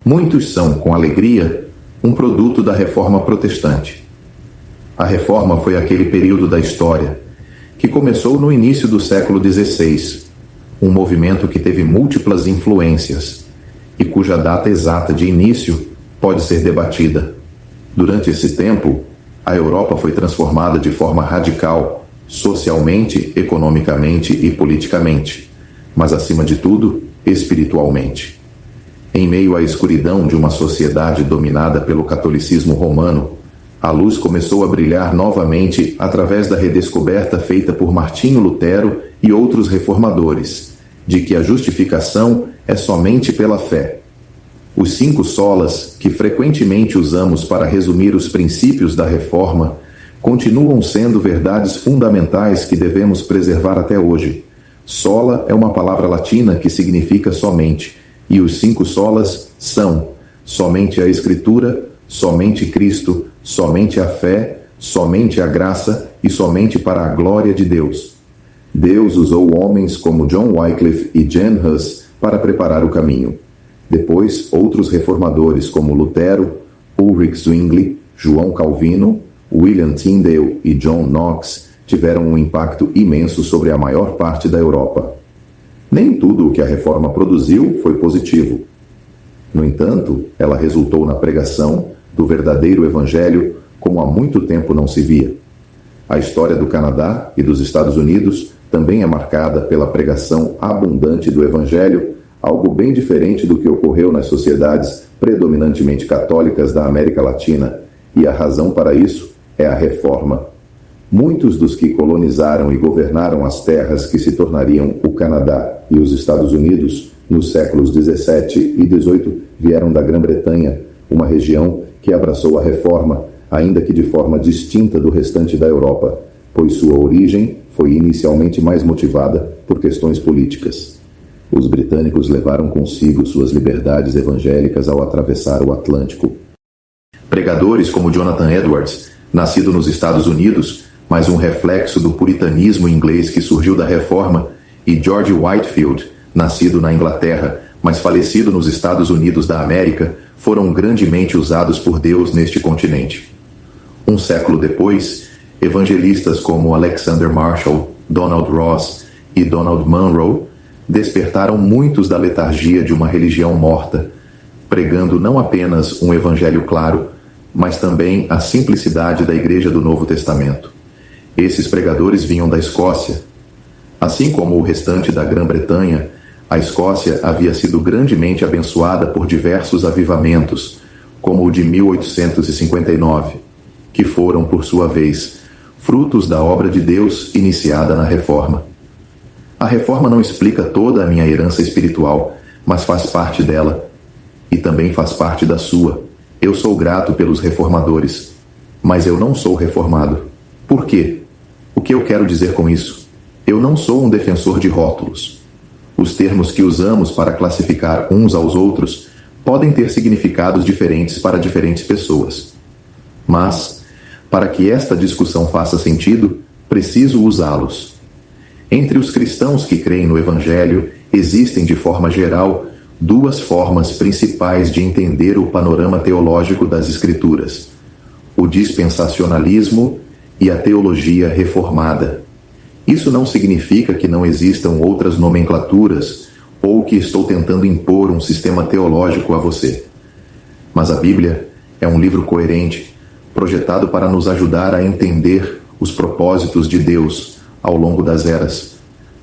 Muitos são, com alegria, um produto da Reforma Protestante. A Reforma foi aquele período da história que começou no início do século XVI, um movimento que teve múltiplas influências e cuja data exata de início pode ser debatida. Durante esse tempo, a Europa foi transformada de forma radical, socialmente, economicamente e politicamente, mas, acima de tudo, espiritualmente. Em meio à escuridão de uma sociedade dominada pelo catolicismo romano, a luz começou a brilhar novamente através da redescoberta feita por Martinho Lutero e outros reformadores, de que a justificação é somente pela fé. Os 5 solas, que frequentemente usamos para resumir os princípios da Reforma, continuam sendo verdades fundamentais que devemos preservar até hoje. Sola é uma palavra latina que significa somente, e os 5 solas são somente a Escritura, somente Cristo, somente a fé, somente a graça e somente para a glória de Deus. Deus usou homens como John Wycliffe e Jan Hus para preparar o caminho. Depois, outros reformadores como Lutero, Ulrich Zwingli, João Calvino, William Tyndale e John Knox tiveram um impacto imenso sobre a maior parte da Europa. Nem tudo o que a Reforma produziu foi positivo. No entanto, ela resultou na pregação do verdadeiro Evangelho como há muito tempo não se via. A história do Canadá e dos Estados Unidos também é marcada pela pregação abundante do Evangelho, algo bem diferente do que ocorreu nas sociedades predominantemente católicas da América Latina, e a razão para isso é a Reforma. Muitos dos que colonizaram e governaram as terras que se tornariam o Canadá e os Estados Unidos nos séculos 17 e 18 vieram da Grã-Bretanha, uma região que abraçou a Reforma, ainda que de forma distinta do restante da Europa, pois sua origem foi inicialmente mais motivada por questões políticas. Os britânicos levaram consigo suas liberdades evangélicas ao atravessar o Atlântico. Pregadores como Jonathan Edwards, nascido nos Estados Unidos, mas um reflexo do puritanismo inglês que surgiu da Reforma, e George Whitefield, nascido na Inglaterra, mas falecido nos Estados Unidos da América, foram grandemente usados por Deus neste continente. Um século depois, evangelistas como Alexander Marshall, Donald Ross e Donald Munro despertaram muitos da letargia de uma religião morta, pregando não apenas um evangelho claro, mas também a simplicidade da Igreja do Novo Testamento. Esses pregadores vinham da Escócia. Assim como o restante da Grã-Bretanha, a Escócia havia sido grandemente abençoada por diversos avivamentos, como o de 1859, que foram, por sua vez, frutos da obra de Deus iniciada na Reforma. A Reforma não explica toda a minha herança espiritual, mas faz parte dela, e também faz parte da sua. Eu sou grato pelos reformadores, mas eu não sou reformado. Por quê? O que eu quero dizer com isso? Eu não sou um defensor de rótulos. Os termos que usamos para classificar uns aos outros podem ter significados diferentes para diferentes pessoas. Mas, para que esta discussão faça sentido, preciso usá-los. Entre os cristãos que creem no Evangelho, existem, de forma geral, 2 formas principais de entender o panorama teológico das Escrituras: o dispensacionalismo e a teologia reformada. Isso não significa que não existam outras nomenclaturas ou que estou tentando impor um sistema teológico a você. Mas a Bíblia é um livro coerente, projetado para nos ajudar a entender os propósitos de Deus ao longo das eras,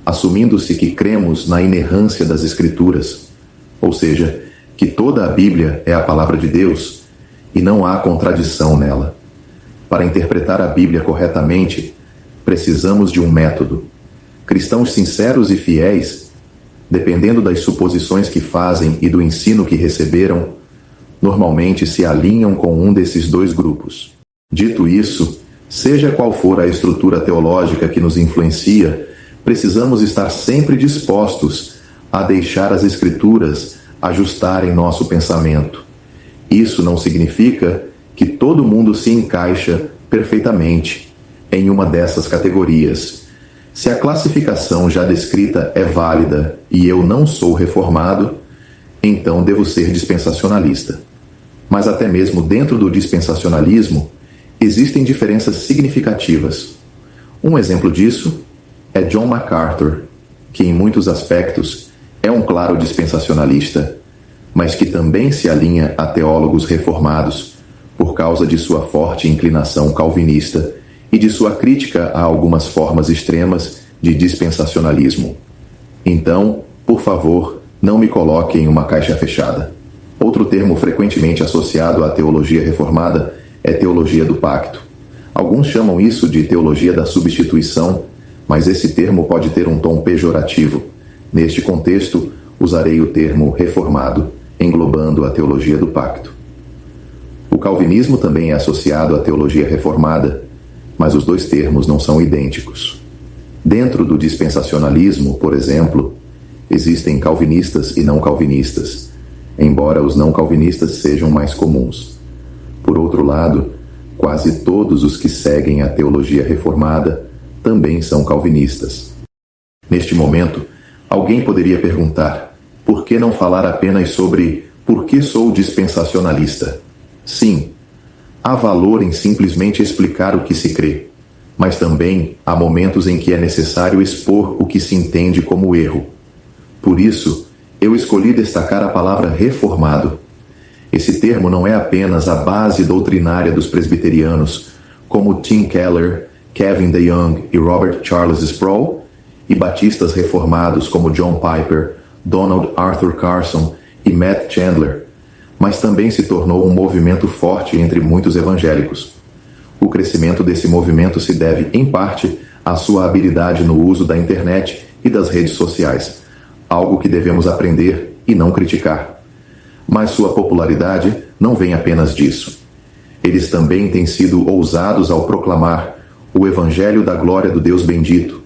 assumindo-se que cremos na inerrância das Escrituras, ou seja, que toda a Bíblia é a palavra de Deus e não há contradição nela. Para interpretar a Bíblia corretamente, precisamos de um método. Cristãos sinceros e fiéis, dependendo das suposições que fazem e do ensino que receberam, normalmente se alinham com um desses 2 grupos. Dito isso, seja qual for a estrutura teológica que nos influencia, precisamos estar sempre dispostos a deixar as Escrituras ajustarem nosso pensamento. Isso não significa que todo mundo se encaixa perfeitamente em uma dessas categorias. Se a classificação já descrita é válida e eu não sou reformado, então devo ser dispensacionalista. Mas até mesmo dentro do dispensacionalismo, existem diferenças significativas. Um exemplo disso é John MacArthur, que em muitos aspectos é um claro dispensacionalista, mas que também se alinha a teólogos reformados por causa de sua forte inclinação calvinista e de sua crítica a algumas formas extremas de dispensacionalismo. Então, por favor, não me coloque em uma caixa fechada. Outro termo frequentemente associado à teologia reformada é teologia do pacto. Alguns chamam isso de teologia da substituição, mas esse termo pode ter um tom pejorativo. Neste contexto, usarei o termo reformado, englobando a teologia do pacto. O calvinismo também é associado à teologia reformada, mas os dois termos não são idênticos. Dentro do dispensacionalismo, por exemplo, existem calvinistas e não calvinistas, embora os não calvinistas sejam mais comuns. Por outro lado, quase todos os que seguem a teologia reformada também são calvinistas. Neste momento, alguém poderia perguntar: por que não falar apenas sobre por que sou dispensacionalista? Sim, há valor em simplesmente explicar o que se crê, mas também há momentos em que é necessário expor o que se entende como erro. Por isso, eu escolhi destacar a palavra reformado. Esse termo não é apenas a base doutrinária dos presbiterianos, como Tim Keller, Kevin DeYoung e Robert Charles Sproul, e batistas reformados como John Piper, Donald Arthur Carson e Matt Chandler, mas também se tornou um movimento forte entre muitos evangélicos. O crescimento desse movimento se deve, em parte, à sua habilidade no uso da internet e das redes sociais, algo que devemos aprender e não criticar. Mas sua popularidade não vem apenas disso. Eles também têm sido ousados ao proclamar o Evangelho da glória do Deus bendito.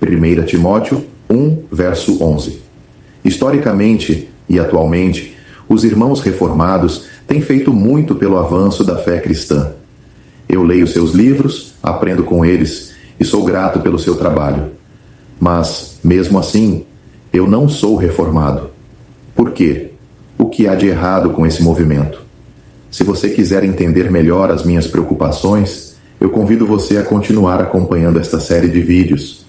1 Timóteo 1, verso 11. Historicamente e atualmente, os irmãos reformados têm feito muito pelo avanço da fé cristã. Eu leio seus livros, aprendo com eles e sou grato pelo seu trabalho. Mas, mesmo assim, eu não sou reformado. Por quê? O que há de errado com esse movimento? Se você quiser entender melhor as minhas preocupações, eu convido você a continuar acompanhando esta série de vídeos.